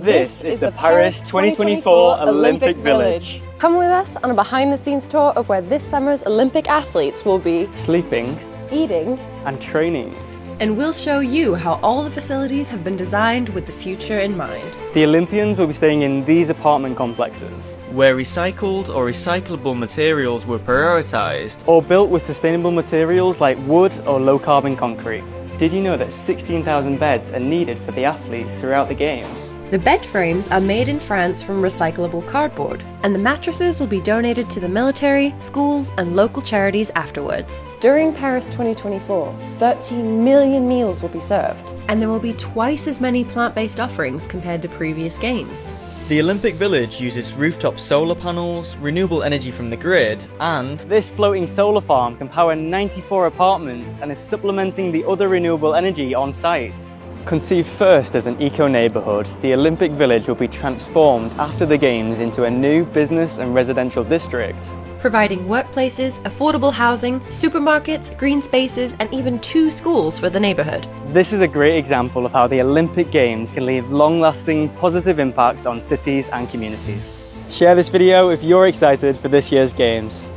This is the Paris 2024 Olympic Village. Come with us on a behind-the-scenes tour of where this summer's Olympic athletes will be Sleeping, eating, and training. And we'll show you how all the facilities have been designed with the future in mind. The Olympians will be staying in these apartment complexes, where recycled or recyclable materials were prioritised, or built with sustainable materials like wood or low-carbon concrete. Did you know that 16,000 beds are needed for the athletes throughout the Games? The bed frames are made in France from recyclable cardboard, and the mattresses will be donated to the military, schools, and local charities afterwards. During Paris 2024, 13 million meals will be served, and there will be twice as many plant-based offerings compared to previous Games. The Olympic Village uses rooftop solar panels, renewable energy from the grid, and this floating solar farm can power 94 apartments and is supplementing the other renewable energy on site. Conceived first as an eco-neighbourhood, the Olympic Village will be transformed after the Games into a new business and residential district, providing workplaces, affordable housing, supermarkets, green spaces, and even 2 schools for the neighbourhood. This is a great example of how the Olympic Games can leave long-lasting positive impacts on cities and communities. Share this video if you're excited for this year's Games.